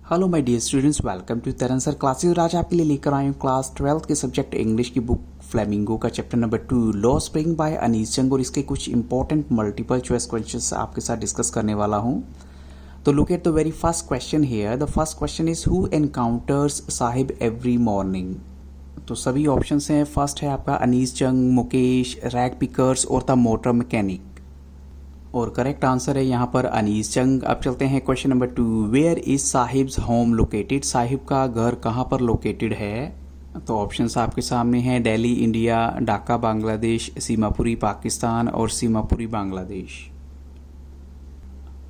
Hello my dear students, welcome to Taran sir classes. और आज आपके लिए लेकर आए हूँ क्लास 12th के सब्जेक्ट इंग्लिश की बुक फ्लेमिंगो का चैप्टर नंबर 2 लॉ स्प्रिंग बाय अनीस जंग। और इसके कुछ इंपॉर्टेंट मल्टीपल चॉइस क्वेश्चंस आपके साथ डिस्कस करने वाला हूँ। तो look at the very first question here. The first question is who encounters Saheb every morning. तो सभी ऑप्शंस हैं। फर्स्ट है आपका अनीस जंग, मुकेश, रैग पिकर्स और द मोटर मैकेनिक। और करेक्ट आंसर है यहाँ पर अनीस जंग। अब चलते हैं question number 2। Where is Saheb's home located. Saheb का घर कहाँ पर लोकेटेड है। तो ऑप्शंस आपके सामने हैं। दिल्ली इंडिया, ढाका बांग्लादेश, सीमापुरी पाकिस्तान और सीमापुरी बांग्लादेश।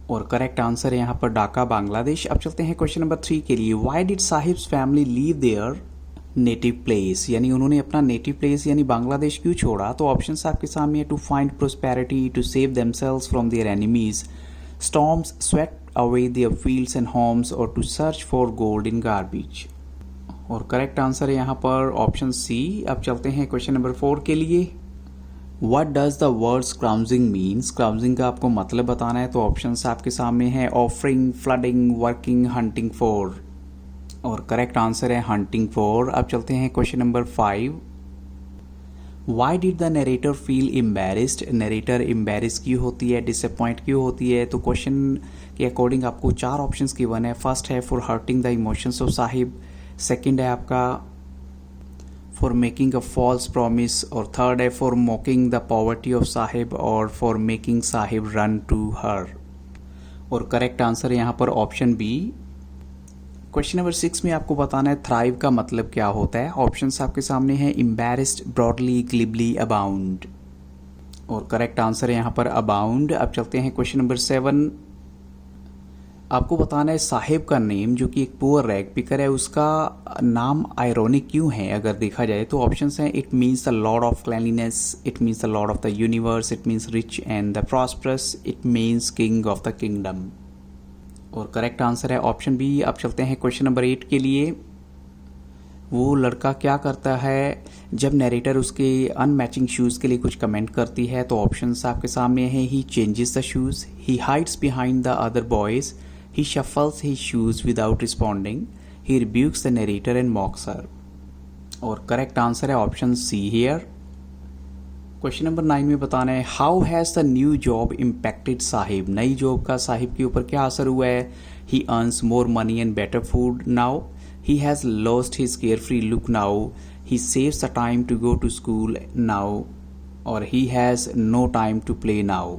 और करेक्ट आंसर है यहाँ पर ढाका बांग्लादेश। अब चलते हैं क्वेश्चन नंबर 3 के लिए। Why did sahibs family leave their native place. यानी उन्होंने अपना नेटिव प्लेस यानी बांग्लादेश क्यों छोड़ा। तो ऑप्शंस आपके सामने है। To find prosperity, to save themselves from their enemies, storms swept away their fields and homes और to search for gold in garbage. और करेक्ट आंसर है यहाँ पर ऑप्शन सी। अब चलते हैं क्वेश्चन नंबर 4 के लिए। What does the word scrounging means. Scrounging का आपको मतलब बताना है। तो ऑप्शंस आपके सामने है। Offering, flooding, working, hunting for. और करेक्ट आंसर है हंटिंग फॉर। अब चलते हैं question number 5। Why did the narrator feel embarrassed. Narrator embarrass क्यों होती है, डिसअपॉइंट क्यों होती है। तो क्वेश्चन के अकॉर्डिंग आपको 4 ऑप्शंस गिवन है। फर्स्ट है for hurting the emotions of Saheb, second है आपका for making a false promise, और थर्ड है for mocking the poverty of Saheb और for making Saheb run to her. और करेक्ट आंसर है यहाँ पर ऑप्शन बी। क्वेश्चन नंबर 6 में आपको बताना है थ्राइव का मतलब क्या होता है। ऑप्शंस आपके सामने हैं। एम्बेरिस्ड, ब्रॉडली, ग्लिबली, अबाउंड। और करेक्ट आंसर है यहाँ पर अबाउंड। अब चलते हैं क्वेश्चन नंबर 7। आपको बताना है साहिब का नेम जो कि एक पुअर रैग पिकर है उसका नाम आयरॉनिक क्यों है। अगर देखा जाए तो ऑप्शंस हैं। It means the Lord of cleanliness, it means the Lord of the universe, it means rich and the prosperous, it means king of the kingdom. और करेक्ट आंसर है ऑप्शन बी। अब चलते हैं क्वेश्चन नंबर 8 के लिए। वो लड़का क्या करता है जब नरेटर उसके अनमैचिंग शूज़ के लिए कुछ कमेंट करती है। तो ऑप्शंस आपके सामने हैं। He changes the shoes, he hides behind the other boys, he shuffles his shoes without responding, he rebukes the narrator and mocks her. और करेक्ट आंसर है option C here. Question number 9 में बताना है how has the new job impacted Saheb. नई job का साहिब के ऊपर क्या असर हुआ है। He earns more money and better food now, he has lost his care free look now, he saves the time to go to school now, और he has no time to play now.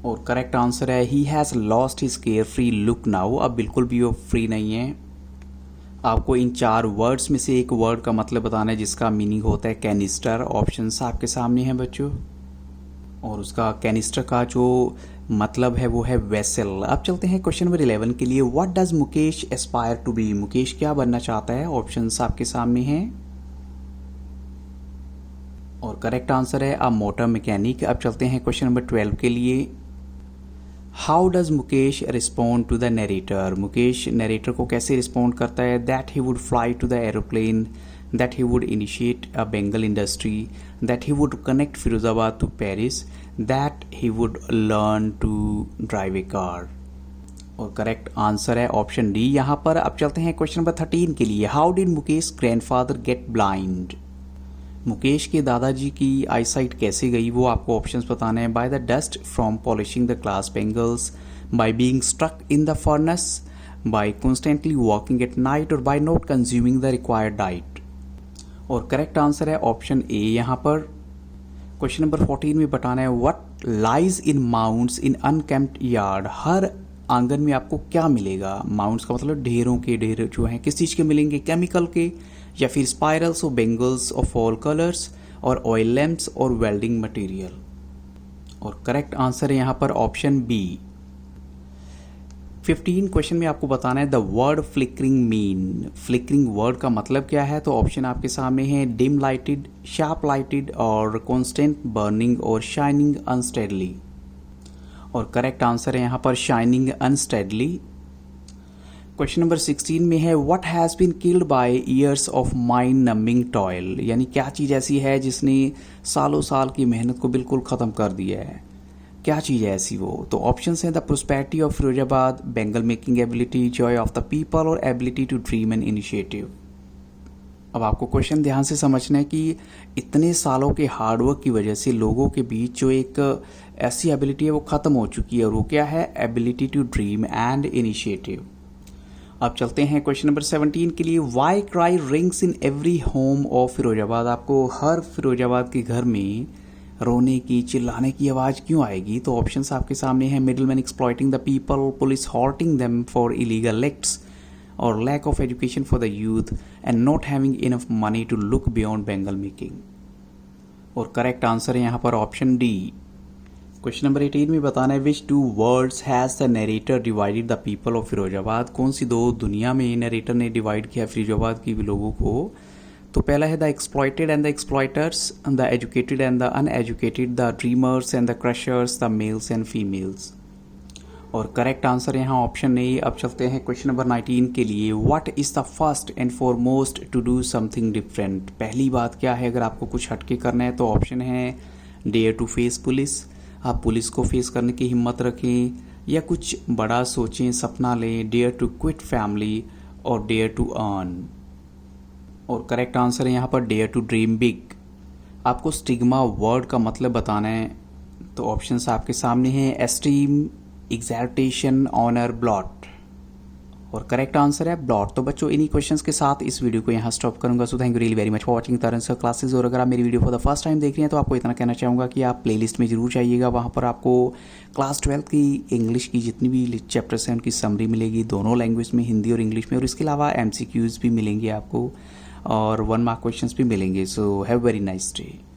और correct answer है he has lost his care free look now. अब बिल्कुल भी वो free नहीं है। आपको इन 4 वर्ड्स में से एक वर्ड का मतलब बताना है जिसका मीनिंग होता है कैनिस्टर। ऑप्शंस आपके सामने हैं बच्चों। और उसका कैनिस्टर का जो मतलब है वो है वेसल। अब चलते हैं क्वेश्चन नंबर 11 के लिए। What does Mukesh aspire to be. Mukesh क्या बनना चाहता है। ऑप्शंस आपके सामने हैं। और करेक्ट आंसर है अ मोटर मैकेनिक। अब चलते हैं क्वेश्चन नंबर 12 के लिए। How does Mukesh respond to the narrator. Mukesh narrator को कैसे रिस्पॉन्ड करता है। That he would fly to the aeroplane, that he would initiate a bangle industry, that he would connect Firozabad to Paris, that he would learn to drive a car. और correct answer है option D यहाँ पर। अब चलते हैं question number 13 के लिए। How did Mukesh grandfather get blind. Mukesh के दादाजी की आईसाइट कैसे गई वो आपको ऑप्शंस बताने हैं। By the dust from polishing the glass bangles, by being struck in the furnace, by constantly walking at night, और by not consuming the required diet. और करेक्ट आंसर है ऑप्शन ए यहाँ पर। क्वेश्चन नंबर 14 में बताना है what lies in mounds in unkempt yard. हर आंगन में आपको क्या मिलेगा। माउंट्स का मतलब ढेरों के ढेर जो हैं किस चीज़ के मिलेंगे। केमिकल के, या फिर स्पाइरल्स और बेंगल्स ऑफ ऑल कलर्स, और ऑयल लैम्प्स और वेल्डिंग मटेरियल। और करेक्ट आंसर है यहाँ पर ऑप्शन बी। 15 क्वेश्चन में आपको बताना है the word flickering mean. Flickering word का मतलब क्या है। तो ऑप्शन आपके सामने हैं। डिम लाइटेड, शार्प लाइटेड, और कॉन्स्टेंट बर्निंग, और शाइनिंग अनस्टेडली। और करेक्ट आंसर है यहाँ पर शाइनिंग अनस्टेडली। क्वेश्चन नंबर 16 में है what has been killed by years of mind numbing toil. यानी क्या चीज़ ऐसी है जिसने सालों साल की मेहनत को बिल्कुल ख़त्म कर दिया है। क्या चीज़ है ऐसी वो? तो ऑप्शन हैं the prosperity of Firozabad, bangle making ability, joy of the people और ability to dream and initiative. अब आपको क्वेश्चन ध्यान से समझना है कि इतने सालों के हार्डवर्क की वजह से लोगों के बीच जो एक ऐसी एबिलिटी है वो ख़त्म हो चुकी है, और वो क्या है? Ability to dream and initiative. अब चलते हैं क्वेश्चन नंबर 17 के लिए। Why cry rings in every home of Firozabad? आपको हर फिरोजाबाद के घर में रोने की, चिल्लाने की आवाज़ क्यों आएगी? तो ऑप्शंस आपके सामने हैं। Middleman exploiting the people, police hounding them for illegal acts, और lack of education for the youth, and not having enough money to look beyond bangle making. और करेक्ट आंसर है यहाँ पर ऑप्शन डी। क्वेश्चन नंबर 18 में बताना है which two words has the narrator divided the people of Firozabad? कौन सी दो दुनिया में नरेटर ने डिवाइड किया फिरोजाबाद की लोगों को? तो पहला है the exploited and the exploiters, the educated and the uneducated, the dreamers and the crushers, the males and females. और करेक्ट आंसर यहाँ ऑप्शन ए। अब चलते हैं क्वेश्चन नंबर 19 के लिए। What is the first and foremost to do something different? पहली बात क्या है अगर आपको कुछ हटके करना है? तो ऑप्शन है डेयर टू फेस पुलिस, आप पुलिस को फेस करने की हिम्मत रखें, या कुछ बड़ा सोचें, सपना लें, डेयर टू क्विट फैमिली, और डेयर टू अर्न। और करेक्ट आंसर है यहाँ पर डेयर टू ड्रीम बिग। आपको स्टिग्मा वर्ड का मतलब बताना है, तो ऑप्शंस आपके सामने हैं। Esteem, exaltation, honour, blot. और करेक्ट आंसर है ब्लॉट। तो बच्चों इन्हीं क्वेश्चंस के साथ इस वीडियो को यहाँ स्टॉप करूंगा। So thank you really very much for watching Taran sir classes. और अगर आप मेरी video for the first time देख रहे हैं तो आपको इतना कहना चाहूँगा कि आप प्लेलिस्ट में जरूर जाइएगा। वहाँ पर आपको क्लास 12 की इंग्लिश की जितनी भी चैप्टर्स हैं उनकी समरी मिलेगी, दोनों लैंग्वेज में, हिंदी और इंग्लिश में। और इसके अलावा MCQs भी मिलेंगे आपको, और 1 मार्क क्वेश्चंस भी मिलेंगे। So have very nice day.